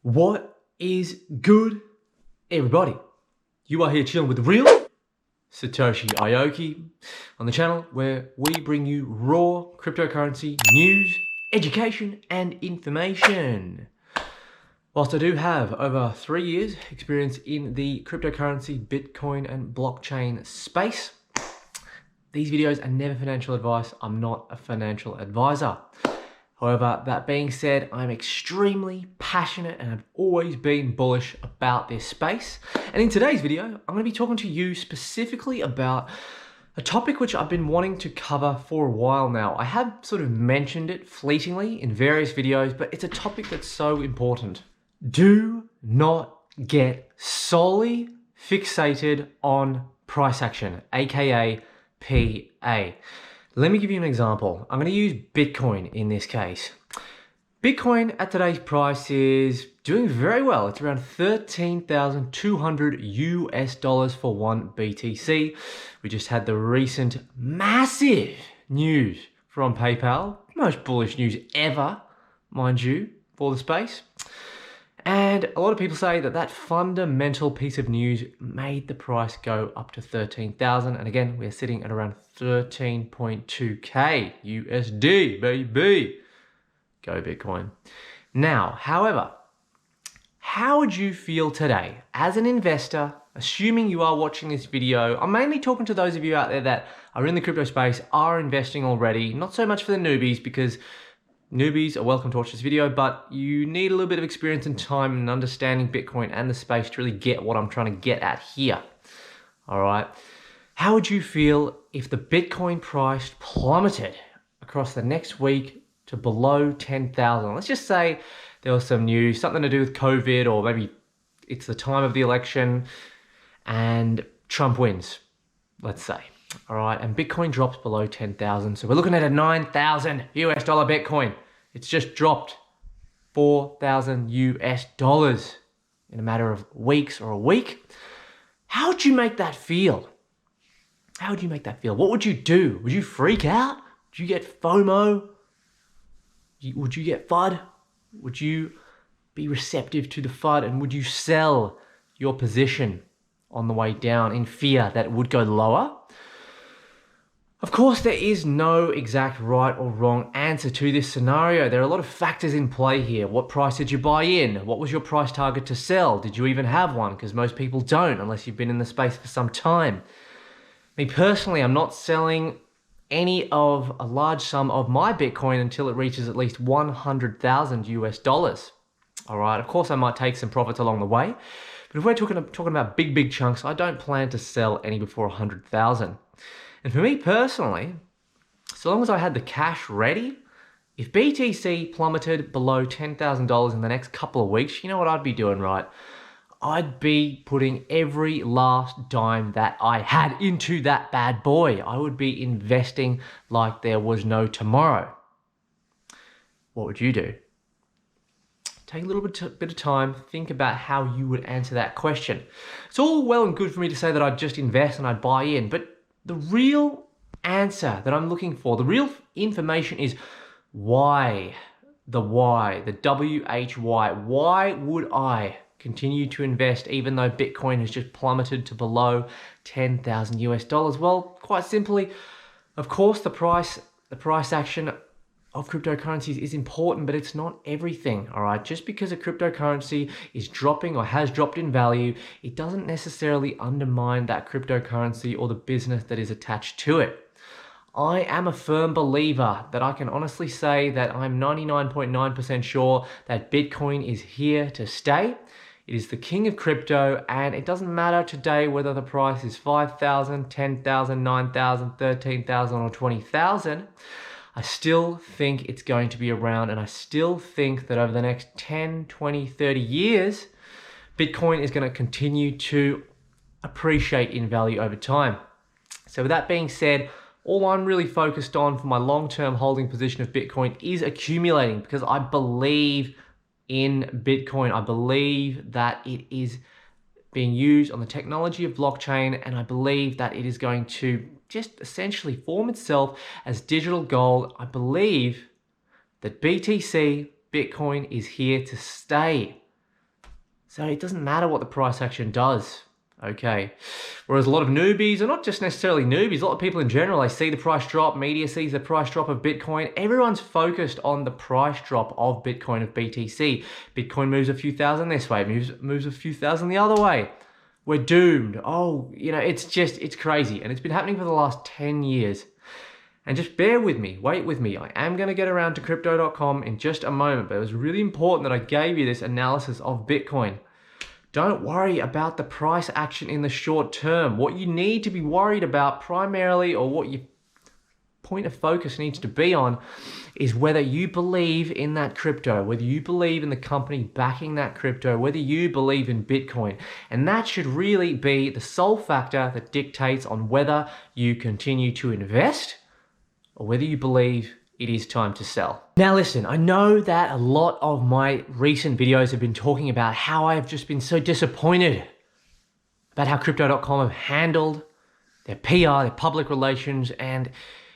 What is good, everybody? You are here chilling with the real Satoshi Aoki on the channel where we bring you raw cryptocurrency news, education, and information. Whilst I do have over 3 years experience in the cryptocurrency, Bitcoin, and blockchain space, these videos are never financial advice. I'm not a financial advisor. However, that being said, I'm extremely passionate and have always been bullish about this space. And in today's video, I'm going to be talking to you specifically about a topic which I've been wanting to cover for a while now. I have sort of mentioned it fleetingly in various videos, but it's a topic that's so important. Do not get solely fixated on price action, aka PA. Let me give you an example. I'm going to use Bitcoin in this case. Bitcoin at today's price is doing very well. It's around $13,200 for one BTC. We just had the recent massive news from PayPal. Most bullish news ever, mind you, for the space. And a lot of people say that that fundamental piece of news made the price go up to 13,000. And again, we're sitting at around 13.2K USD, baby. Go Bitcoin. Now, however, how would you feel today as an investor, assuming you are watching this video? I'm mainly talking to those of you out there that are in the crypto space, are investing already, not so much for the newbies, because newbies are welcome to watch this video, but you need a little bit of experience and time and understanding Bitcoin and the space to really get what I'm trying to get at here. All right. How would you feel if the Bitcoin price plummeted across the next week to below 10,000? Let's just say there was some news, something to do with COVID, or maybe it's the time of the election and Trump wins, let's say. All right, and Bitcoin drops below 10,000. So we're looking at a 9,000 US dollar Bitcoin. It's just dropped 4,000 US dollars in a matter of weeks or a week. How would you make that feel? How would you make that feel? What would you do? Would you freak out? Would you get FOMO? Would you get FUD? Would you be receptive to the FUD? And would you sell your position on the way down in fear that it would go lower? Of course, there is no exact right or wrong answer to this scenario. There are a lot of factors in play here. What price did you buy in? What was your price target to sell? Did you even have one? Because most people don't, unless you've been in the space for some time. Me personally, I'm not selling any of a large sum of my Bitcoin until it reaches at least 100,000 US dollars. All right, of course, I might take some profits along the way, but if we're talking about big chunks, I don't plan to sell any before 100,000. And for me personally, so long as I had the cash ready, if BTC plummeted below $10,000 in the next couple of weeks, you know what I'd be doing, right? I'd be putting every last dime that I had into that bad boy. I would be investing like there was no tomorrow. What would you do? Take a little bit of time, think about how you would answer that question. It's all well and good for me to say that I'd just invest and I'd buy in, but the real answer that I'm looking for, the real information is why, the WHY. Why would I continue to invest even though Bitcoin has just plummeted to below 10,000 US dollars? Well, quite simply, of course, the price action of cryptocurrencies is important, but it's not everything, all right? Just because a cryptocurrency is dropping or has dropped in value, it doesn't necessarily undermine that cryptocurrency or the business that is attached to it. I am a firm believer that I can honestly say that I'm 99.9% sure that Bitcoin is here to stay. It is the king of crypto, and it doesn't matter today whether the price is 5,000, 10,000, 9,000, 13,000, or 20,000. I still think it's going to be around, and I still think that over the next 10, 20, 30 years, Bitcoin is going to continue to appreciate in value over time. So with that being said, all I'm really focused on for my long-term holding position of Bitcoin is accumulating, because I believe in Bitcoin. I believe that it is being used on the technology of blockchain, and I believe that it is going to just essentially form itself as digital gold. I believe that BTC, Bitcoin, is here to stay. So it doesn't matter what the price action does. Okay. Whereas a lot of newbies, or not just necessarily newbies, a lot of people in general, they see the price drop, media sees the price drop of Bitcoin. Everyone's focused on the price drop of Bitcoin, of BTC. Bitcoin moves a few thousand this way, moves a few thousand the other way. We're doomed. Oh, it's crazy. And it's been happening for the last 10 years. And just bear with me, wait with me. I am going to get around to crypto.com in just a moment, but it was really important that I gave you this analysis of Bitcoin. Don't worry about the price action in the short term. What you need to be worried about primarily, or what your point of focus needs to be on, is whether you believe in that crypto, whether you believe in the company backing that crypto, whether you believe in Bitcoin. And that should really be the sole factor that dictates on whether you continue to invest or whether you believe it is time to sell. Now listen, I know that a lot of my recent videos have been talking about how I have just been so disappointed about how Crypto.com have handled their PR, their public relations, and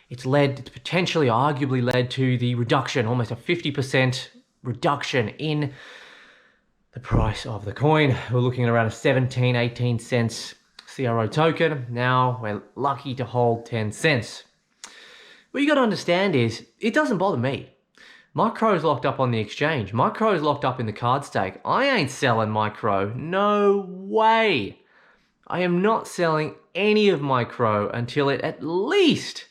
it's potentially, arguably led to the reduction, almost a 50% reduction in the price of the coin. We're looking at around a 17, 18 cents CRO token. Now we're lucky to hold 10 cents. What you got to understand is, it doesn't bother me. My crow's locked up on the exchange. My crow's locked up in the card stake. I ain't selling my crow. No way. I am not selling any of my crow until it at least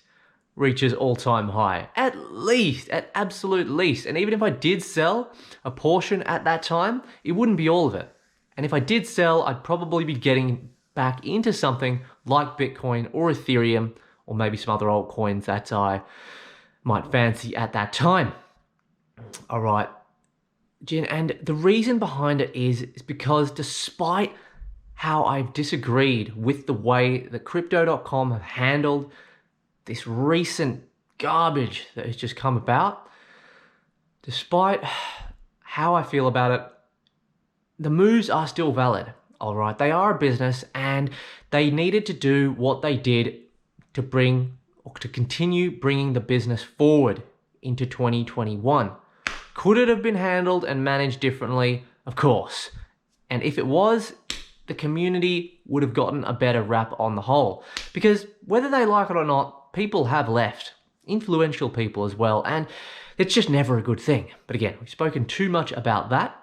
reaches all-time high. At least, at absolute least. And even if I did sell a portion at that time, it wouldn't be all of it. And if I did sell, I'd probably be getting back into something like Bitcoin or Ethereum, or maybe some other altcoins that I might fancy at that time. All right, Jen, and the reason behind it is because despite how I've disagreed with the way that Crypto.com have handled this recent garbage that has just come about, despite how I feel about it, the moves are still valid. All right, they are a business and they needed to do what they did to continue bringing the business forward into 2021. Could it have been handled and managed differently? Of course. And if it was, the community would have gotten a better rap on the whole. Because whether they like it or not, people have left. Influential people as well. And it's just never a good thing. But again, we've spoken too much about that.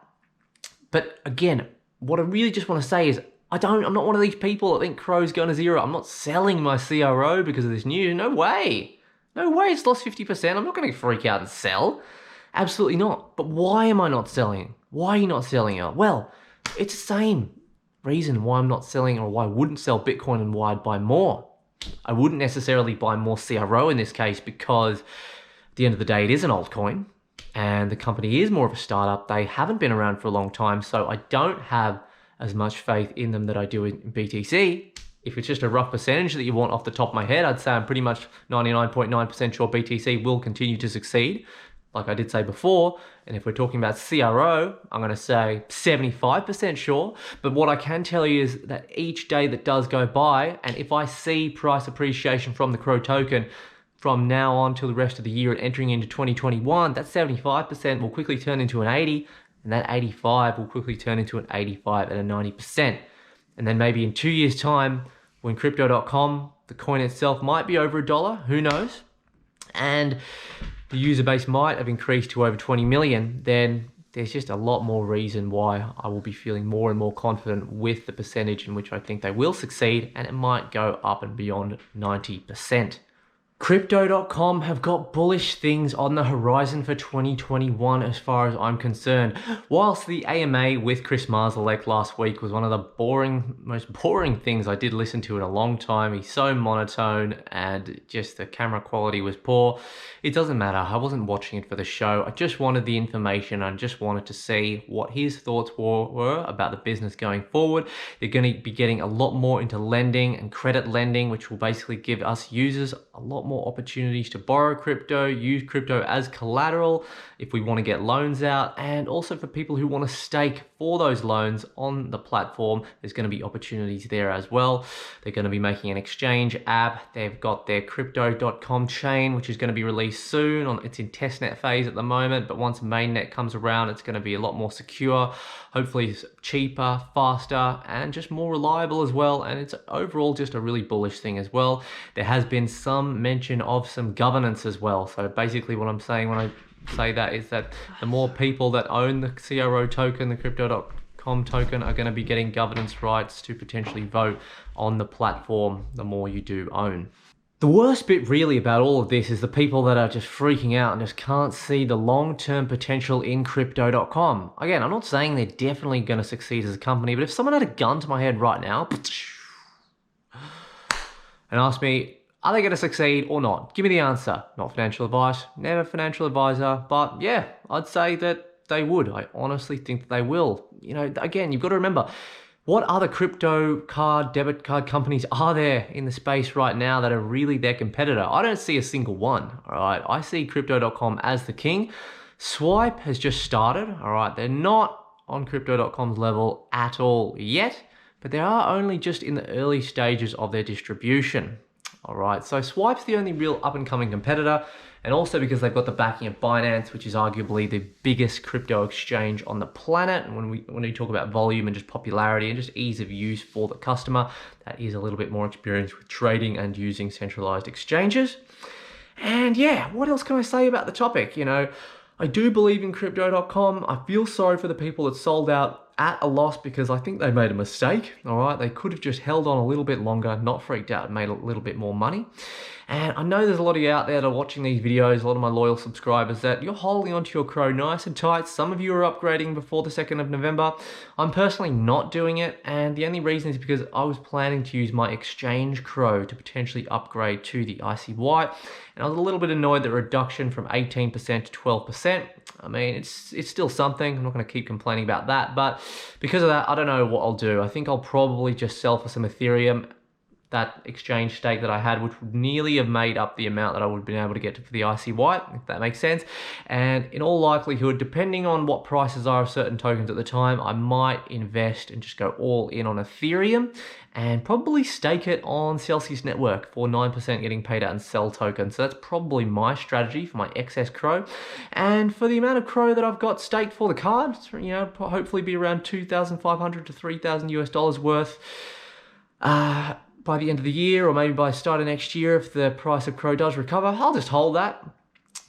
But again, what I really just want to say is, I'm not one of these people that think crow's going to zero. I'm not selling my CRO because of this news. No way. No way it's lost 50%. I'm not going to freak out and sell. Absolutely not. But why am I not selling? Why are you not selling it? Well, it's the same reason why I'm not selling, or why I wouldn't sell Bitcoin and why I'd buy more. I wouldn't necessarily buy more CRO in this case, because at the end of the day, it is an altcoin and the company is more of a startup. They haven't been around for a long time, so I don't have as much faith in them that I do in BTC. If it's just a rough percentage that you want off the top of my head, I'd say I'm pretty much 99.9% sure BTC will continue to succeed, like I did say before. And if we're talking about CRO, I'm going to say 75% sure. But what I can tell you is that each day that does go by, and if I see price appreciation from the CRO token from now on till the rest of the year and entering into 2021, that 75% will quickly turn into an 80%. And that 85 will quickly turn into an 85 and a 90%. And then maybe in 2 years' time, when Crypto.com, the coin itself might be over $1, who knows? And the user base might have increased to over 20 million, then there's just a lot more reason why I will be feeling more and more confident with the percentage in which I think they will succeed, and it might go up and beyond 90%. Crypto.com have got bullish things on the horizon for 2021 as far as I'm concerned. Whilst the AMA with Chris Marszalek last week was one of the most boring things I did listen to in a long time. He's so monotone and just the camera quality was poor. It doesn't matter. I wasn't watching it for the show. I just wanted the information. I just wanted to see what his thoughts were about the business going forward. They're going to be getting a lot more into lending and credit lending, which will basically give us users a lot lot more opportunities to borrow crypto, use crypto as collateral if we want to get loans out, and also for people who want to stake for those loans on the platform, there's going to be opportunities there as well. They're going to be making an exchange app. They've got their crypto.com chain, which is going to be released soon. It's in testnet phase at the moment, but once mainnet comes around, it's going to be a lot more secure, hopefully cheaper, faster, and just more reliable as well. And it's overall just a really bullish thing as well. There has been some mention of some governance as well. So basically what I'm saying when I say that is that the more people that own the CRO token, the crypto.com token, are going to be getting governance rights to potentially vote on the platform the more you do own. The worst bit really about all of this is the people that are just freaking out and just can't see the long-term potential in crypto.com. Again, I'm not saying they're definitely going to succeed as a company, but if someone had a gun to my head right now and asked me, are they going to succeed or not? Give me the answer. Not financial advice, never financial advisor, but yeah, I'd say that they would. I honestly think that they will. You know, again, you've got to remember, what other crypto card, debit card companies are there in the space right now that are really their competitor? I don't see a single one, all right? I see crypto.com as the king. Swipe has just started, all right? They're not on crypto.com's level at all yet, but they are only just in the early stages of their distribution. All right, so Swipe's the only real up-and-coming competitor, and also because they've got the backing of Binance, which is arguably the biggest crypto exchange on the planet. And when we talk about volume and just popularity and just ease of use for the customer, that is a little bit more experience with trading and using centralized exchanges. And yeah, what else can I say about the topic? You know, I do believe in crypto.com. I feel sorry for the people that sold out at a loss because I think they made a mistake, all right? They could have just held on a little bit longer, not freaked out, and made a little bit more money. And I know there's a lot of you out there that are watching these videos, a lot of my loyal subscribers, that you're holding onto your CRO nice and tight. Some of you are upgrading before the 2nd of November. I'm personally not doing it, and the only reason is because I was planning to use my exchange CRO to potentially upgrade to the ICY, and I was a little bit annoyed that reduction from 18% to 12%. I mean, it's still something. I'm not going to keep complaining about that, but because of that, I don't know what I'll do. I think I'll probably just sell for some Ethereum, that exchange stake that I had, which would nearly have made up the amount that I would have been able to get for the ICY, if that makes sense. And in all likelihood, depending on what prices are of certain tokens at the time, I might invest and just go all in on Ethereum and probably stake it on Celsius Network for 9% getting paid out in Cell tokens. So that's probably my strategy for my excess CRO. And for the amount of CRO that I've got staked for the card, you know, hopefully be around $2,500 to $3,000 US worth. By the end of the year, or maybe by the start of next year, if the price of CRO does recover, I'll just hold that.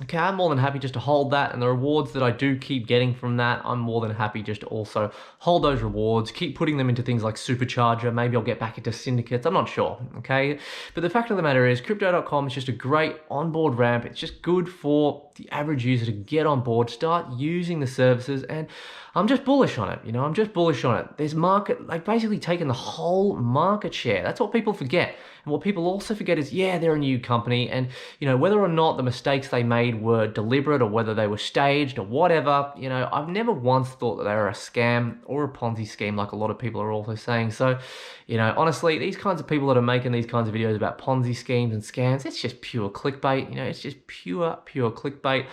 Okay, I'm more than happy just to hold that, and the rewards that I do keep getting from that, I'm more than happy just to also hold those rewards, keep putting them into things like Supercharger. Maybe I'll get back into syndicates, I'm not sure, okay? But the fact of the matter is, crypto.com is just a great onboard ramp. It's just good for the average user to get on board, start using the services, and I'm just bullish on it, you know, I'm just bullish on it. There's market, like basically taking the whole market share. That's what people forget. And what people also forget is, yeah, they're a new company, and, you know, whether or not the mistakes they made were deliberate or whether they were staged or whatever, you know, I've never once thought that they were a scam or a Ponzi scheme like a lot of people are also saying. So, you know, honestly, these kinds of people that are making these kinds of videos about Ponzi schemes and scams, it's just pure clickbait, you know, it's just pure clickbait.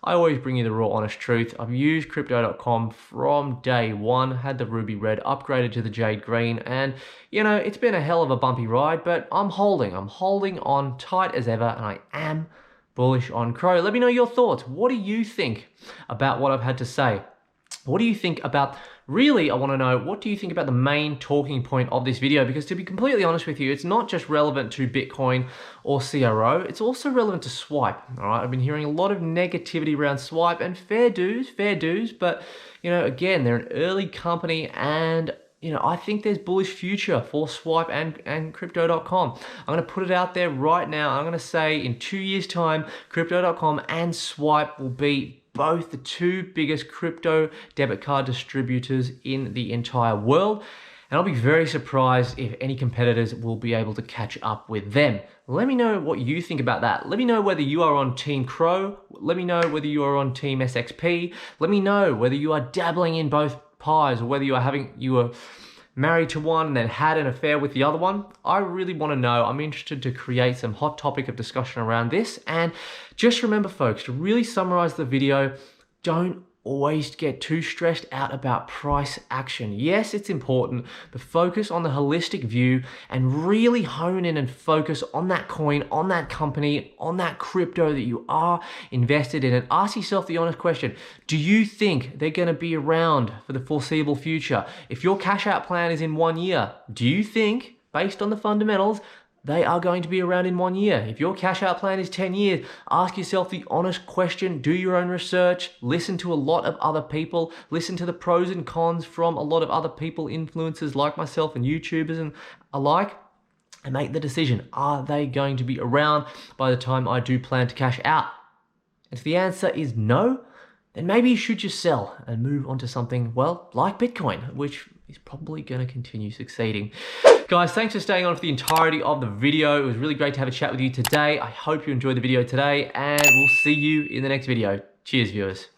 I always bring you the raw, honest truth. I've used crypto.com from day one, had the Ruby Red, upgraded to the Jade Green, and, you know, it's been a hell of a bumpy ride, but I'm holding on tight as ever, and I am bullish on CRO. Let me know your thoughts. What do you think about what I've had to say? What do you think about, really, I want to know, what do you think about the main talking point of this video? Because to be completely honest with you, it's not just relevant to Bitcoin or CRO, it's also relevant to Swipe, all right? I've been hearing a lot of negativity around Swipe, and fair dues, but, you know, again, they're an early company, and, you know, I think there's bullish future for Swipe and crypto.com. I'm going to put it out there right now. I'm going to say in 2 years' time, crypto.com and Swipe will be both the two biggest crypto debit card distributors in the entire world. And I'll be very surprised if any competitors will be able to catch up with them. Let me know what you think about that. Let me know whether you are on Team CRO. Let me know whether you are on Team SXP. Let me know whether you are dabbling in both pies, or whether you are married to one and then had an affair with the other one? I really want to know. I'm interested to create some hot topic of discussion around this. And just remember, folks, to really summarize the video, don't always get too stressed out about price action. Yes, it's important, but focus on the holistic view and really hone in and focus on that coin, on that company, on that crypto that you are invested in, and ask yourself the honest question: do you think they're going to be around for the foreseeable future? If your cash out plan is in 1 year, do you think, based on the fundamentals, they are going to be around in 1 year? If your cash out plan is 10 years, ask yourself the honest question, do your own research, listen to a lot of other people, listen to the pros and cons from a lot of other people, influencers like myself and YouTubers and alike, and make the decision. Are they going to be around by the time I do plan to cash out? If the answer is no, then maybe you should just sell and move on to something, well, like Bitcoin, which is probably going to continue succeeding. Guys, thanks for staying on for the entirety of the video. It was really great to have a chat with you today. I hope you enjoyed the video today, and we'll see you in the next video. Cheers, viewers.